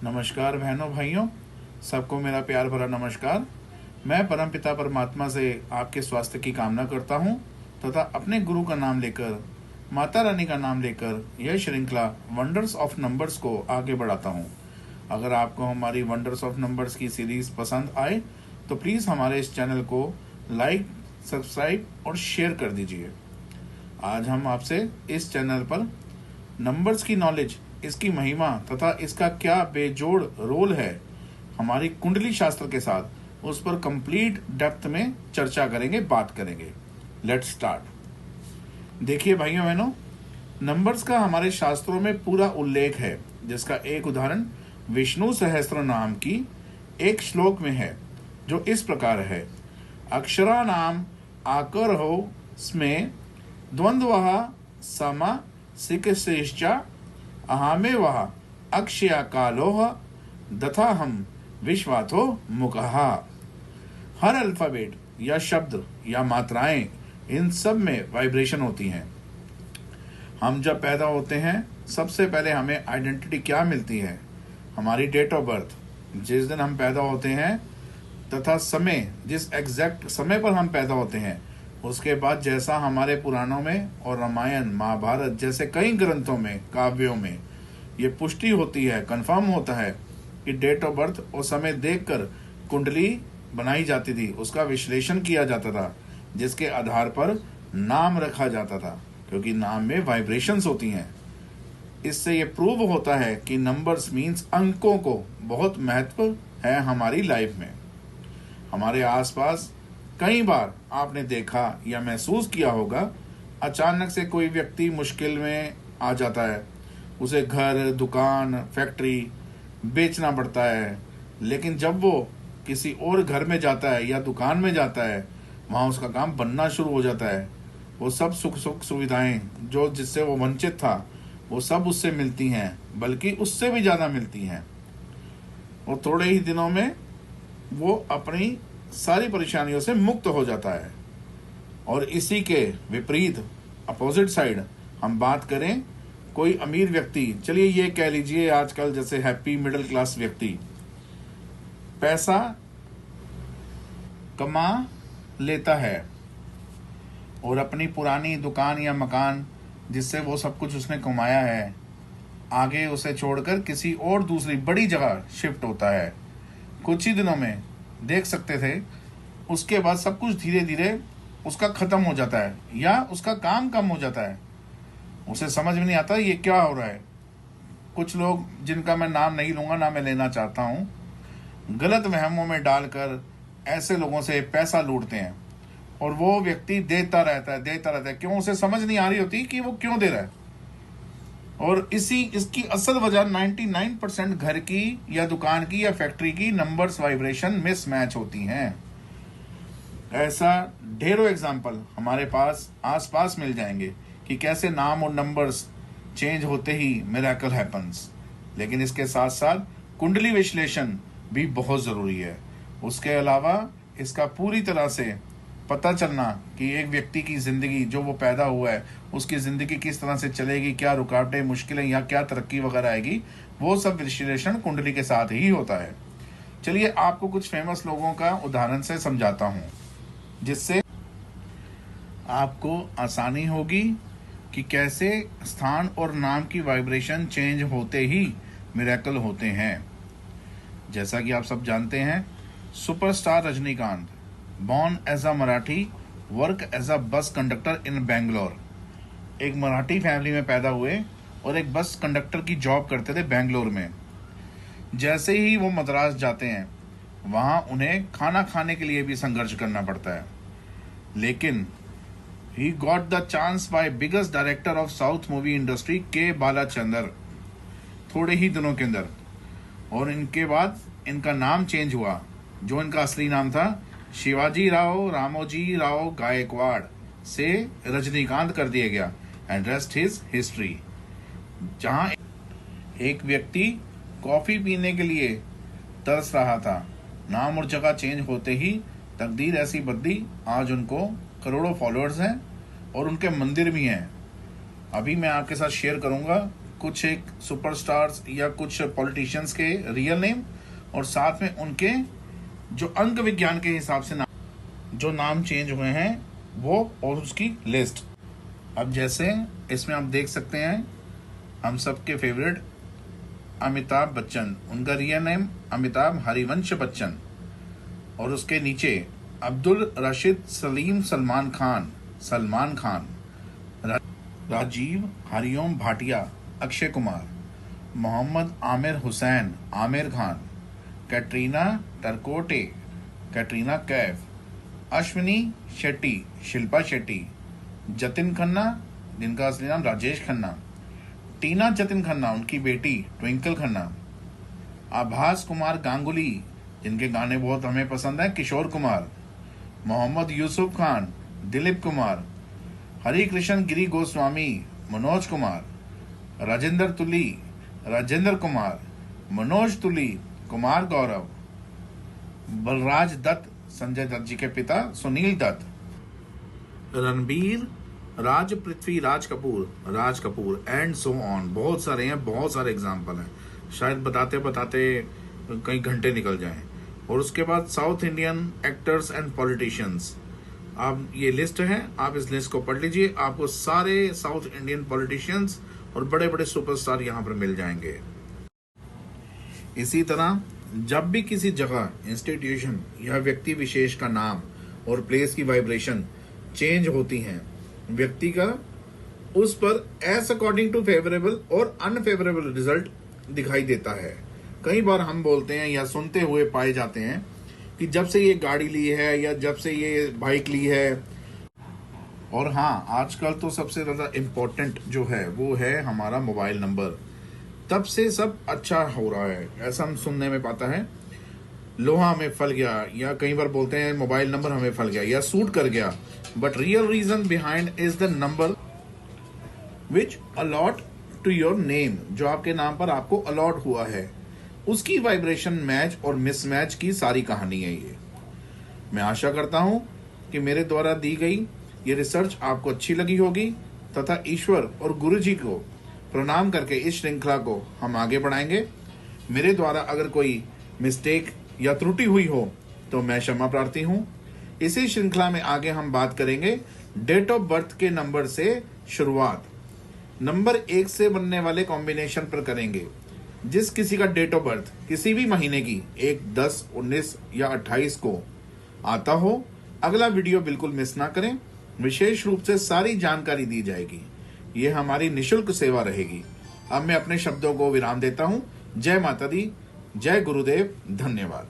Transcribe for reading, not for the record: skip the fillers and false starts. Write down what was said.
नमस्कार बहनों भाइयों, सबको मेरा प्यार भरा नमस्कार। मैं परमपिता परमात्मा से आपके स्वास्थ्य की कामना करता हूं तथा अपने गुरु का नाम लेकर, माता रानी का नाम लेकर यह श्रृंखला वंडर्स ऑफ नंबर्स को आगे बढ़ाता हूं। अगर आपको हमारी वंडर्स ऑफ नंबर्स की सीरीज पसंद आए तो प्लीज़ हमारे इस चैनल को लाइक, सब्सक्राइब और शेयर कर दीजिए। आज हम आपसे इस चैनल पर नंबर्स की नॉलेज, इसकी महिमा तथा इसका क्या बेजोड़ रोल है हमारी कुंडली शास्त्र के साथ, उस पर कंप्लीट डेप्थ में चर्चा करेंगे, बात करेंगे। Let's start. देखिए भाइयों बहनों, नंबर्स का हमारे शास्त्रों में पूरा उल्लेख है, जिसका एक उदाहरण विष्णु सहस्त्र नाम की एक श्लोक में है, जो इस प्रकार है। अक्षरा नाम आकर हो स्मे द्वंद्वः सम सिकश्रेष्ठा अहामे वह अक्षया कालोह दथा हम विश्वाथो मुकहा। हर अल्फाबेट या शब्द या मात्राएं, इन सब में वाइब्रेशन होती हैं। हम जब पैदा होते हैं, सबसे पहले हमें आइडेंटिटी क्या मिलती है? हमारी डेट ऑफ बर्थ, जिस दिन हम पैदा होते हैं, तथा समय, जिस एग्जैक्ट समय पर हम पैदा होते हैं। उसके बाद जैसा हमारे पुराणों में और रामायण, महाभारत जैसे कई ग्रंथों में, काव्यों में ये पुष्टि होती है, कंफर्म होता है कि डेट ऑफ बर्थ और समय देखकर कुंडली बनाई जाती थी, उसका विश्लेषण किया जाता था, जिसके आधार पर नाम रखा जाता था, क्योंकि नाम में वाइब्रेशंस होती हैं। इससे ये प्रूव होता है कि नंबर्स मीन्स अंकों को बहुत महत्व है हमारी लाइफ में। हमारे आसपास कई बार आपने देखा या महसूस किया होगा, अचानक से कोई व्यक्ति मुश्किल में आ जाता है, उसे घर, दुकान, फैक्ट्री बेचना पड़ता है। लेकिन जब वो किसी और घर में जाता है या दुकान में जाता है, वहाँ उसका काम बनना शुरू हो जाता है। वो सब सुख सुविधाएं जो जिससे वो वंचित था, वो सब उससे मिलती हैं, बल्कि उससे भी ज़्यादा मिलती हैं। और थोड़े ही दिनों में वो अपनी सारी परेशानियों से मुक्त हो जाता है। और इसी के विपरीत, अपोजिट साइड, हम बात करें कोई अमीर व्यक्ति, चलिए ये कह लीजिए आजकल जैसे हैप्पी मिडिल क्लास व्यक्ति, पैसा कमा लेता है और अपनी पुरानी दुकान या मकान, जिससे वो सब कुछ उसने कमाया है, आगे उसे छोड़कर किसी और दूसरी बड़ी जगह शिफ्ट होता है। कुछ ही दिनों में देख सकते थे, उसके बाद सब कुछ धीरे धीरे उसका खत्म हो जाता है या उसका काम कम हो जाता है। उसे समझ में नहीं आता ये क्या हो रहा है। कुछ लोग, जिनका मैं नाम नहीं लूंगा, ना मैं लेना चाहता हूँ, गलत वहमों में डालकर ऐसे लोगों से पैसा लूटते हैं और वो व्यक्ति देता रहता है। क्यों? उसे समझ नहीं आ रही होती कि वो क्यों दे रहा है। और इसकी असल वजह 99% घर की या दुकान की या फैक्ट्री की नंबर्स वाइब्रेशन मिसमैच होती हैं। ऐसा ढेरों एग्जाम्पल हमारे पास आसपास मिल जाएंगे कि कैसे नाम और नंबर्स चेंज होते ही मिरेकल हैपन्स। लेकिन इसके साथ साथ कुंडली विश्लेषण भी बहुत ज़रूरी है। उसके अलावा इसका पूरी तरह से पता चलना कि एक व्यक्ति की ज़िंदगी, जो वो पैदा हुआ है, उसकी ज़िंदगी किस तरह से चलेगी, क्या रुकावटें, मुश्किलें या क्या तरक्की वगैरह आएगी, वो सब विश्लेषण कुंडली के साथ ही होता है। चलिए आपको कुछ फेमस लोगों का उदाहरण से समझाता हूँ, जिससे आपको आसानी होगी कि कैसे स्थान और नाम की वाइब्रेशन चेंज होते ही मिरेकल होते हैं। जैसा कि आप सब जानते हैं, superstar Rajinikanth, born as a Marathi, work as a bus conductor इन बेंगलोर। एक मराठी फैमिली में पैदा हुए और एक बस कंडक्टर की जॉब करते थे बेंगलोर में। जैसे ही वो मद्रास जाते हैं, वहाँ उन्हें खाना खाने के लिए भी संघर्ष करना पड़ता है। लेकिन he got the chance by biggest director of South movie industry के बालाचंदर, थोड़े ही दिनों के अंदर। और इनके बाद इनका नाम चेंज हुआ, जो इनका असली नाम था शिवाजी राव रामोजी राव गायकवाड़ से रजनीकांत कर दिया गया। And rest his history. जहां एक व्यक्ति कॉफी पीने के लिए तरस रहा था, नाम और जगह चेंज होते ही तकदीर ऐसी बदली, आज उनको करोड़ों फॉलोअर्स हैं और उनके मंदिर भी हैं। अभी मैं आपके साथ शेयर करूंगा कुछ एक सुपरस्टार्स या कुछ पॉलिटिशियंस के रियल नेम और साथ में उनके जो अंक विज्ञान के हिसाब से जो नाम चेंज हुए हैं वो और उसकी लिस्ट। अब जैसे इसमें आप देख सकते हैं हम सबके फेवरेट अमिताभ बच्चन, उनका रियल नेम अमिताभ हरिवंश बच्चन, और उसके नीचे अब्दुल रशीद सलीम सलमान खान, राजीव हरिओम भाटिया अक्षय कुमार, मोहम्मद आमिर हुसैन आमिर खान, कैटरीना टरकोटे कैटरीना कैफ, अश्विनी शेट्टी शिल्पा शेट्टी, जतिन खन्ना जिनका असली नाम राजेश खन्ना, टीना जतिन खन्ना उनकी बेटी ट्विंकल खन्ना, आभास कुमार गांगुली जिनके गाने बहुत हमें पसंद हैं किशोर कुमार, मोहम्मद यूसुफ खान दिलीप कुमार, हरि कृष्ण गिरी गोस्वामी मनोज कुमार, राजेंद्र कुमार, मनोज तुली कुमार गौरव, बलराज दत्त संजय दत्त जी के पिता सुनील दत्त, रणबीर राज Prithviraj Raj Kapoor and so on. बहुत सारे हैं, बहुत सारे एग्जाम्पल हैं, शायद बताते बताते कई घंटे निकल जाएं। और उसके बाद south Indian actors and politicians, आप ये लिस्ट है, आप इस लिस्ट को पढ़ लीजिए, आपको सारे साउथ इंडियन पॉलिटिशियंस और बड़े बड़े सुपरस्टार यहाँ पर मिल जाएंगे। इसी तरह जब भी किसी जगह, इंस्टीट्यूशन या व्यक्ति विशेष का नाम और प्लेस की वाइब्रेशन चेंज होती हैं, व्यक्ति का उस पर एज अकॉर्डिंग टू फेवरेबल और अनफेवरेबल रिजल्ट दिखाई देता है। कई बार हम बोलते हैं या सुनते हुए पाए जाते हैं कि जब से ये गाड़ी ली है या जब से ये बाइक ली है, और हाँ आजकल तो सबसे ज्यादा इम्पोर्टेंट जो है वो है हमारा मोबाइल नंबर, तब से सब अच्छा हो रहा है, ऐसा हम सुनने में पाता है। लोहा हमें फल गया, या कई बार बोलते हैं मोबाइल नंबर हमें फल गया या सूट कर गया, but real reason behind is the number which allot to your name, जो आपके नाम पर आपको अलॉट हुआ है, उसकी वाइब्रेशन मैच और मिसमैच की सारी कहानी है ये। मैं आशा करता हूं कि मेरे द्वारा दी गई ये रिसर्च आपको अच्छी लगी होगी, तथा ईश्वर और गुरु जी को प्रणाम करके इस श्रृंखला को हम आगे बढ़ाएंगे। मेरे द्वारा अगर कोई मिस्टेक या त्रुटि हुई हो तो मैं क्षमा प्रार्थी हूं। इसी श्रृंखला में आगे हम बात करेंगे डेट ऑफ बर्थ के नंबर से शुरुआत, नंबर 1 से बनने वाले कॉम्बिनेशन पर करेंगे। जिस किसी का डेट ऑफ बर्थ किसी भी महीने की 1, 10, 19 या 28 को आता हो, अगला वीडियो बिल्कुल मिस ना करें, विशेष रूप से सारी जानकारी दी जाएगी। ये हमारी निशुल्क सेवा रहेगी। अब मैं अपने शब्दों को विराम देता हूं। जय माता दी, जय गुरुदेव, धन्यवाद।